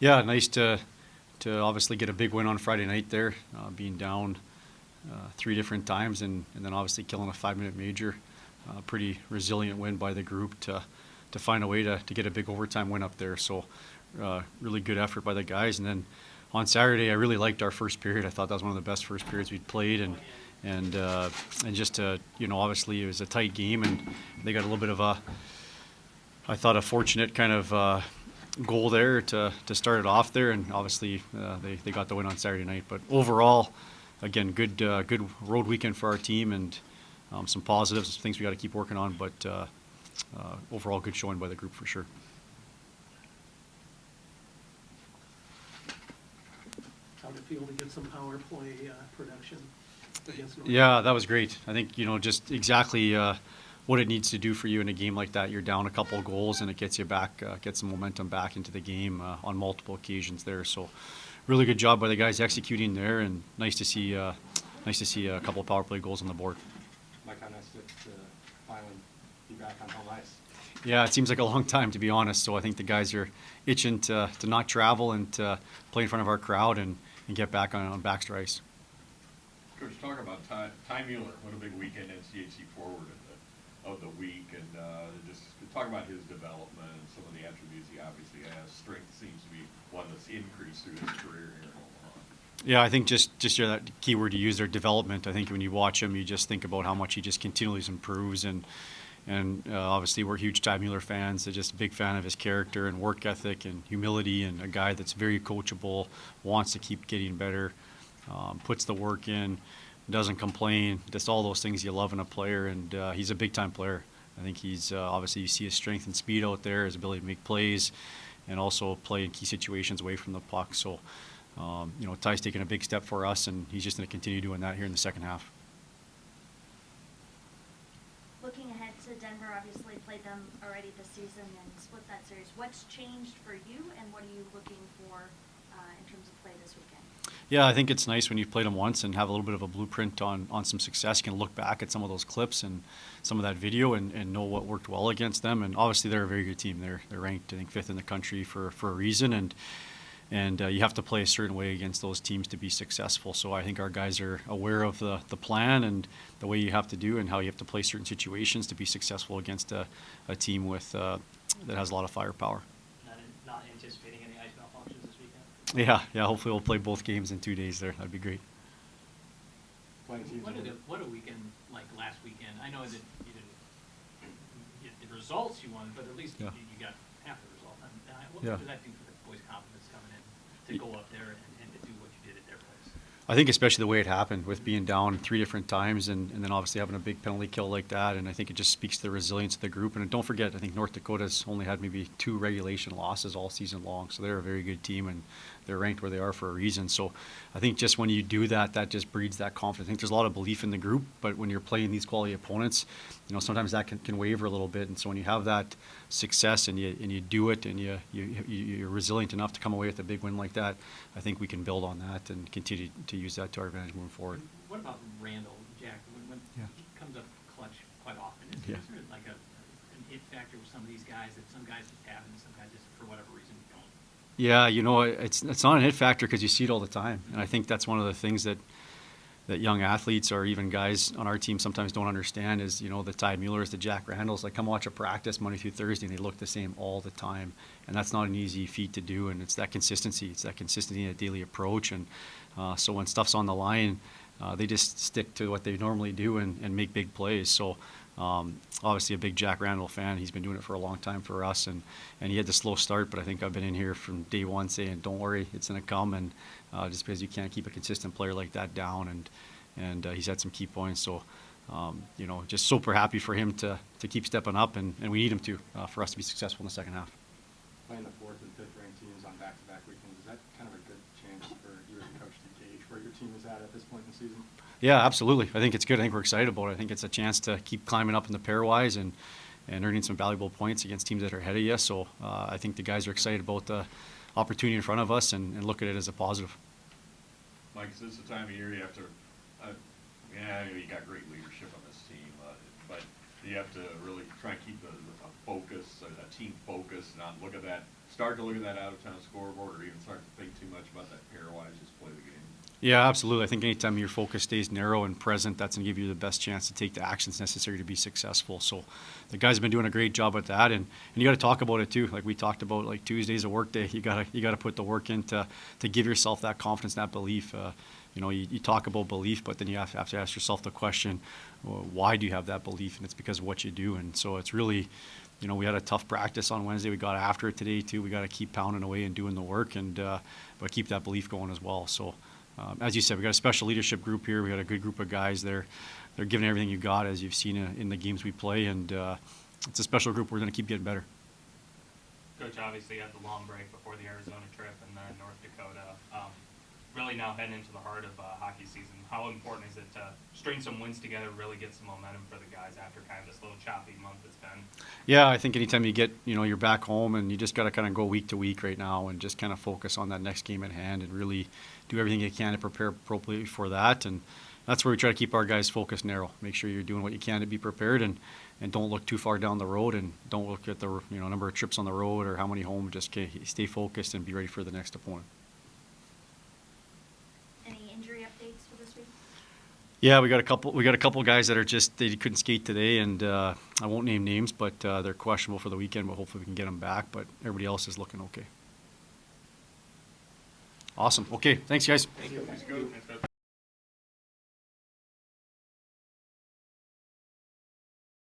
Yeah, nice to obviously get a big win on Friday night there, being down 3 different times and then obviously killing a 5-minute major. Pretty resilient win by the group to find a way to get a big overtime win up there. So really good effort by the guys. And then on Saturday, I really liked our first period. I thought that was one of the best first periods we'd played, and just obviously it was a tight game, and they got a little bit of I thought a fortunate kind of goal there to start it off there, and obviously they got the win on Saturday night. But overall, again, good road weekend for our team, and some positives, things we got to keep working on. But overall, good showing by the group for sure. How did it feel to get some power play production against North? Yeah, that was great. I think just exactly what it needs to do for you in a game like that. You're down a couple of goals, and it gets you back, gets some momentum back into the game on multiple occasions there. So, really good job by the guys executing there, and nice to see a couple of power play goals on the board. Mike, how nice to finally be back on home ice. Yeah, it seems like a long time, to be honest. So I think the guys are itching to not travel and to play in front of our crowd and get back on Baxter ice. Coach, talk about Ty Mueller. What a big weekend NCHC forward of the week, and just talk about his development and some of the attributes he obviously has. Strength seems to be one that's increased through his career here in Omaha. Yeah, I think just that key word you use there, development. I think when you watch him, you just think about how much he just continually improves, and obviously we're huge Ty Mueller fans. They're just a big fan of his character and work ethic and humility, and a guy that's very coachable, wants to keep getting better, puts the work in, doesn't complain, just all those things you love in a player, and he's a big-time player. I think he's obviously, you see his strength and speed out there, his ability to make plays, and also play in key situations away from the puck. So, Ty's taking a big step for us, and he's just going to continue doing that here in the second half. Looking ahead to Denver, obviously played them already this season and split that series. What's changed for you, and what are you looking for in terms of play this weekend? Yeah, I think it's nice when you've played them once and have a little bit of a blueprint on some success. You can look back at some of those clips and some of that video and know what worked well against them. And obviously they're a very good team. They're ranked, I think, 5th in the country for a reason. And you have to play a certain way against those teams to be successful. So I think our guys are aware of the plan and the way you have to do and how you have to play certain situations to be successful against a team with that has a lot of firepower. Not anticipating any ice malfunctions this weekend? Yeah. Hopefully we'll play both games in 2 days there. That'd be great. What a weekend like last weekend. I know that you didn't get the results you wanted, but at least you got half the result. What does that do for the boys' confidence coming in to go up there and to do what you did at their place? I think especially the way it happened with being down 3 different times and then obviously having a big penalty kill like that, and I think it just speaks to the resilience of the group. And don't forget, I think North Dakota's only had maybe 2 regulation losses all season long, so they're a very good team and they're ranked where they are for a reason. So I think just when you do that, that just breeds that confidence. I think there's a lot of belief in the group, but when you're playing these quality opponents, sometimes that can waver a little bit. And so when you have that success and you do it and you're resilient enough to come away with a big win like that, I think we can build on that and continue to use that to our advantage moving forward. What about Randall, Jack? When he comes up clutch quite often, is there like an it factor with some of these guys that some guys just have and some guys just for whatever reason don't? Yeah, it's not an hit factor because you see it all the time, and I think that's one of the things that young athletes or even guys on our team sometimes don't understand is, the Ty Muellers, the Jack Randalls, like come watch a practice Monday through Thursday and they look the same all the time, and that's not an easy feat to do, and it's that consistency in a daily approach, and so when stuff's on the line, they just stick to what they normally do and make big plays. So obviously a big Jack Randall fan. He's been doing it for a long time for us, and he had the slow start, but I think I've been in here from day one saying, don't worry, it's going to come, and just because you can't keep a consistent player like that down, and he's had some key points. So, just super happy for him to keep stepping up, and we need him to for us to be successful in the second half. Playing the 4th and 5th ranked teams on back-to-back weekends, is that kind of a good chance for you as a coach to gauge where your team is at this point in the season? Yeah, absolutely. I think it's good. I think we're excited about it. I think it's a chance to keep climbing up in the pairwise and earning some valuable points against teams that are ahead of you. So I think the guys are excited about the opportunity in front of us and look at it as a positive. Mike, is this the time of year you have to? You got great leadership on this team, but You have to really try and keep a focus, a team focus, not start to look at that out-of-town scoreboard or even start to think too much about that pairwise, just play the game. Yeah, absolutely. I think anytime your focus stays narrow and present, that's going to give you the best chance to take the actions necessary to be successful. So the guys have been doing a great job with that, and you got to talk about it too. Like we talked about, like Tuesday's a work day. You gotta put the work in to give yourself that confidence, that belief. You talk about belief, but then you have to ask yourself the question, well, why do you have that belief? And it's because of what you do. And so it's really, we had a tough practice on Wednesday. We got after it today too. We got to keep pounding away and doing the work, and but keep that belief going as well. So as you said, we got a special leadership group here. We got a good group of guys. They're giving everything you got, as you've seen in the games we play, and it's a special group. We're going to keep getting better. Coach, obviously you had the long break before the Arizona trip and then North Dakota. Really now heading into the heart of hockey season, how important is it to string some wins together, really get some momentum for the guys after kind of this little choppy month it's been? Yeah, I think anytime you get, you're back home, and you just got to kind of go week to week right now and just kind of focus on that next game at hand and really do everything you can to prepare appropriately for that. And that's where we try to keep our guys focused narrow. Make sure you're doing what you can to be prepared, and don't look too far down the road, and don't look at the number of trips on the road or how many home. Just stay focused and be ready for the next opponent. Any injury updates for this week? Yeah, we got a couple guys that are they couldn't skate today, and I won't name names, but they're questionable for the weekend. But hopefully we can get them back. But everybody else is looking okay. Awesome. Okay, thanks guys. Thank you. Let's go.